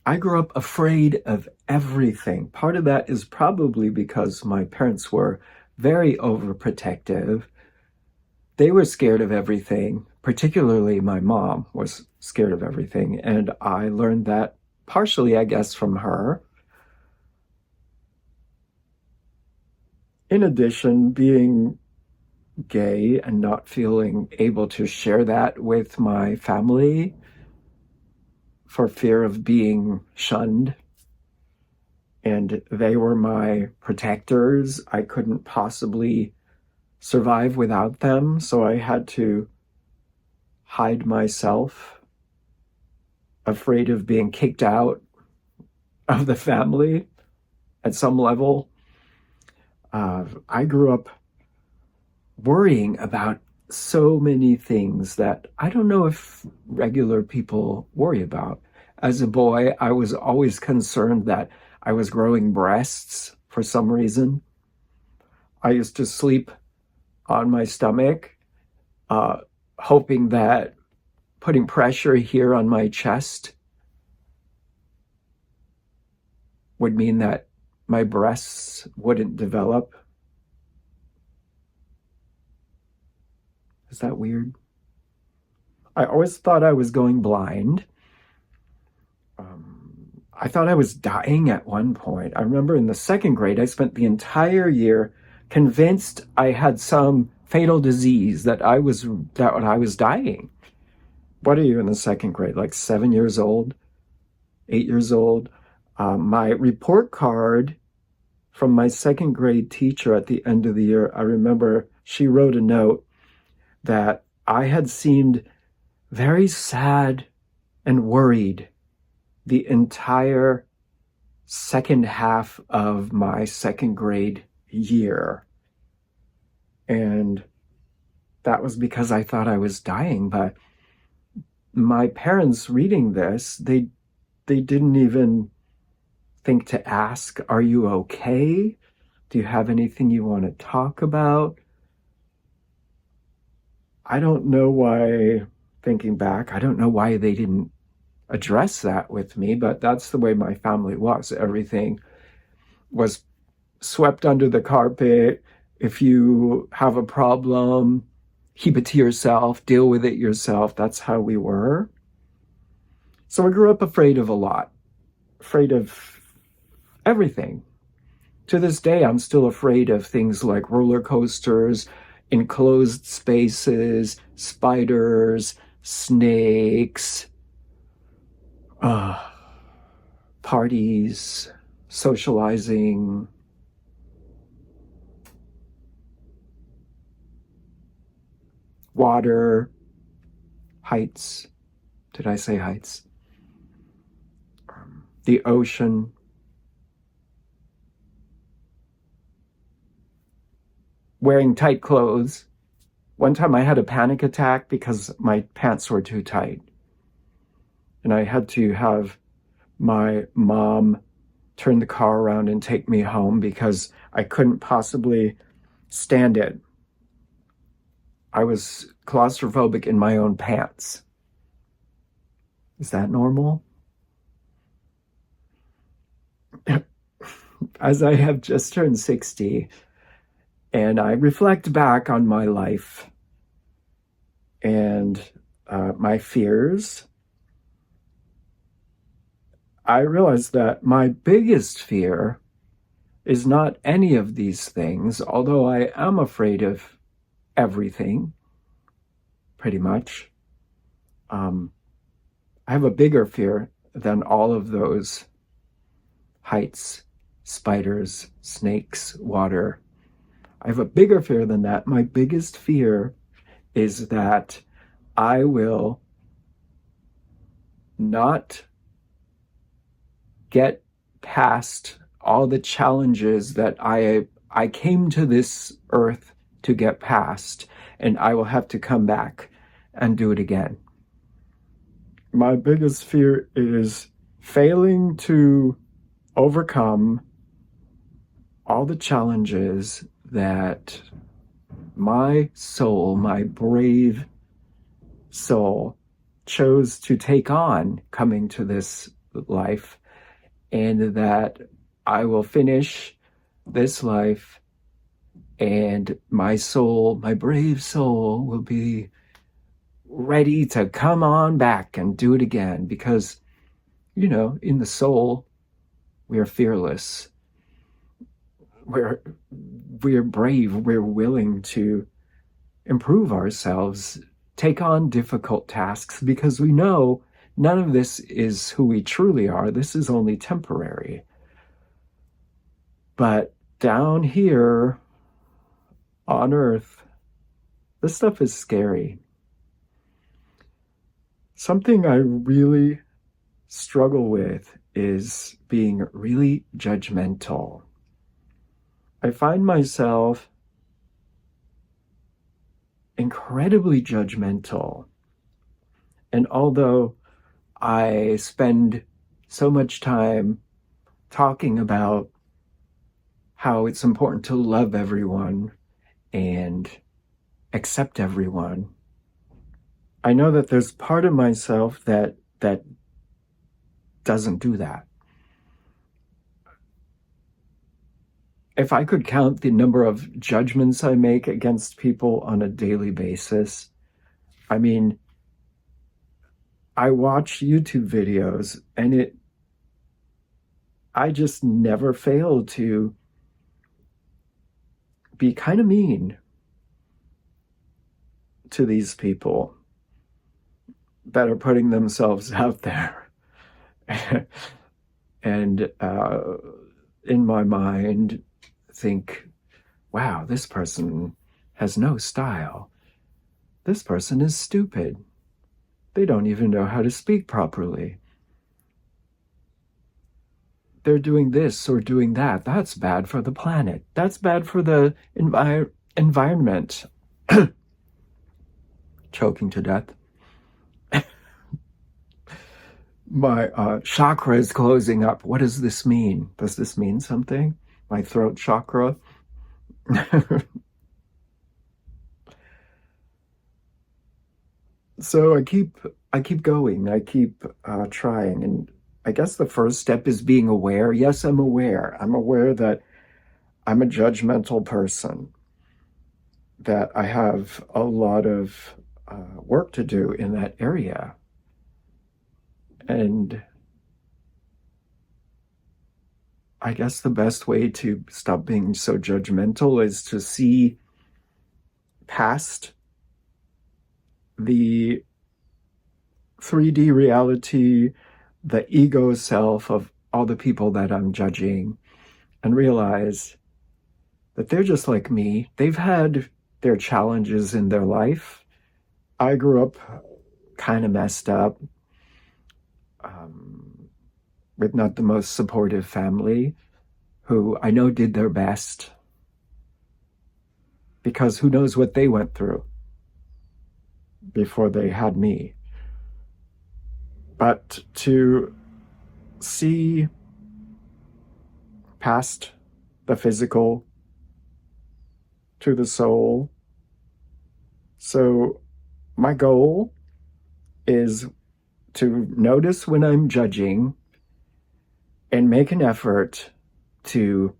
I grew up afraid of everything. Part of that is probably because my parents were very overprotective. They were scared of everything, particularly my mom was scared of everything. And I learned that partially, I guess, from her. In addition, being gay and not feeling able to share that with my family for fear of being shunned. And they were my protectors. I couldn't possibly survive without them, so I had to hide myself, afraid of being kicked out of the family at some level. I grew up worrying about so many things that I don't know if regular people worry about. As a boy, I was always concerned that I was growing breasts for some reason. I used to sleep on my stomach, uh, hoping that putting pressure here on my chest would mean that my breasts wouldn't develop. Is that weird? I always thought I was going blind. I thought I was dying at one point. I remember in the second grade, I spent the entire year convinced I had some fatal disease that I was dying. What are you in the second grade? Like 7 years old, 8 years old? My report card from my second grade teacher at the end of the year, I remember she wrote a note that I had seemed very sad and worried the entire second half of my second grade year. And that was because I thought I was dying. But my parents reading this, they didn't even think to ask, are you okay? Do you have anything you want to talk about? I don't know why, thinking back, I don't know why they didn't address that with me, but that's the way my family was. Everything was swept under the carpet. If you have a problem, keep it to yourself, deal with it yourself. That's how we were. So I grew up afraid of a lot, afraid of everything. To this day, I'm still afraid of things like roller coasters, enclosed spaces, spiders, snakes, uh, parties, socializing. Water, heights. Did I say heights? The ocean. Wearing tight clothes. One time I had a panic attack because my pants were too tight. And I had to have my mom turn the car around and take me home because I couldn't possibly stand it. I was claustrophobic in my own pants. Is that normal? As I have just turned 60 and I reflect back on my life and my fears, I realize that my biggest fear is not any of these things, although I am afraid of everything, pretty much. I have a bigger fear than all of those heights, spiders, snakes, water. I have a bigger fear than that. My biggest fear is that I will not get past all the challenges that I came to this earth to get past, and I will have to come back and do it again. My biggest fear is failing to overcome all the challenges that my soul, my brave soul, chose to take on coming to this life, and that I will finish this life and my soul, my brave soul, will be ready to come on back and do it again. Because, in the soul, we are fearless. We're brave. We're willing to improve ourselves, take on difficult tasks, because we know none of this is who we truly are. This is only temporary. But down here on Earth, this stuff is scary. Something I really struggle with is being really judgmental. I find myself incredibly judgmental. And although I spend so much time talking about how it's important to love everyone and accept everyone, I know that there's part of myself that doesn't do that. If I could count the number of judgments I make against people on a daily basis, I mean, I watch YouTube videos and I just never fail to be kind of mean to these people that are putting themselves out there. And in my mind, think, wow, this person has no style. This person is stupid. They don't even know how to speak properly. They're doing this or doing that. That's bad for the planet. That's bad for the environment. Choking to death. My chakra is closing up. What does this mean? Does this mean something? My throat chakra? So I keep going. I keep trying. And I guess the first step is being aware. Yes, I'm aware. I'm aware that I'm a judgmental person, that I have a lot of work to do in that area. And I guess the best way to stop being so judgmental is to see past the 3D reality, the ego self of all the people that I'm judging, and realize that they're just like me. They've had their challenges in their life. I grew up kind of messed up, with not the most supportive family, who I know did their best, because who knows what they went through before they had me. But to see past the physical to the soul. So my goal is to notice when I'm judging and make an effort to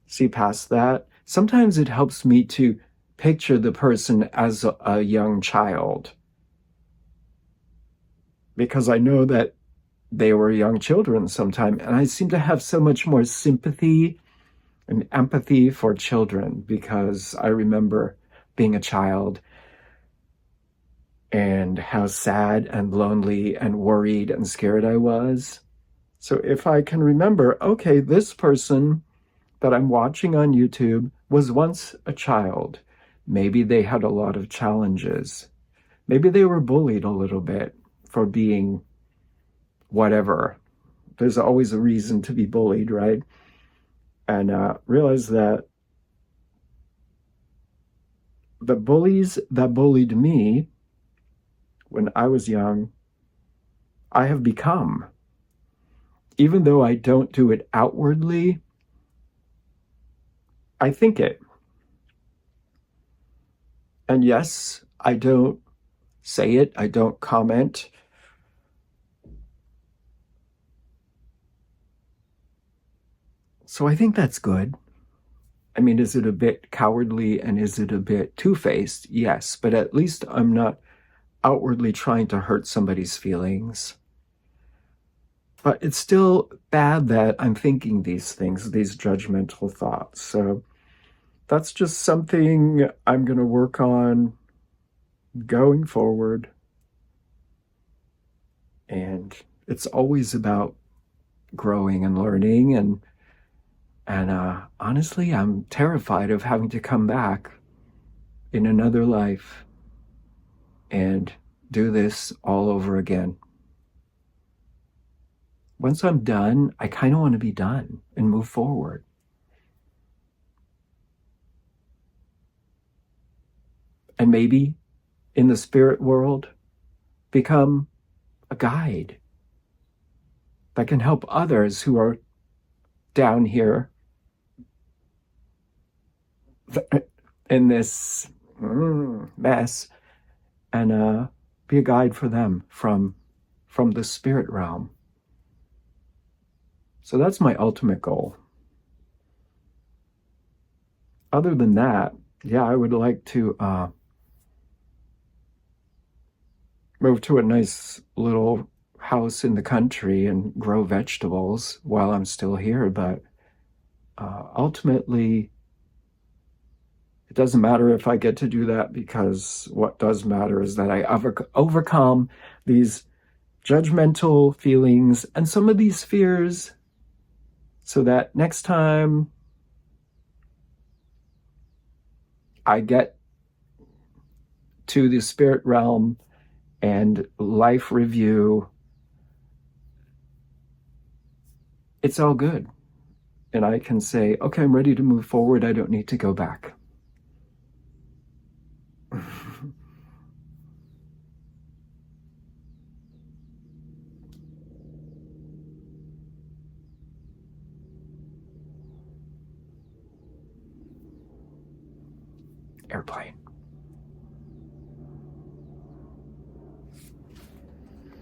see past that. Sometimes it helps me to picture the person as a young child, because I know that they were young children sometime, and I seem to have so much more sympathy and empathy for children, because I remember being a child and how sad and lonely and worried and scared I was. So if I can remember, okay, this person that I'm watching on YouTube was once a child. Maybe they had a lot of challenges. Maybe they were bullied a little bit for being whatever. There's always a reason to be bullied, right? And realize that the bullies that bullied me when I was young, I have become. Even though I don't do it outwardly, I think it. And yes, I don't say it, I don't comment, So I think that's good. I mean, is it a bit cowardly and is it a bit two-faced? Yes, but at least I'm not outwardly trying to hurt somebody's feelings. But it's still bad that I'm thinking these things, these judgmental thoughts. So that's just something I'm going to work on going forward. And it's always about growing and learning. And honestly, I'm terrified of having to come back in another life and do this all over again. Once I'm done, I kind of want to be done and move forward. And maybe in the spirit world, become a guide that can help others who are down here in this mess, and be a guide for them from the spirit realm. So that's my ultimate goal. Other than that, yeah, I would like to move to a nice little house in the country and grow vegetables while I'm still here. But ultimately, it doesn't matter if I get to do that, because what does matter is that I overcome these judgmental feelings and some of these fears, so that next time I get to the spirit realm and life review, it's all good. And I can say, okay, I'm ready to move forward. I don't need to go back. Airplane.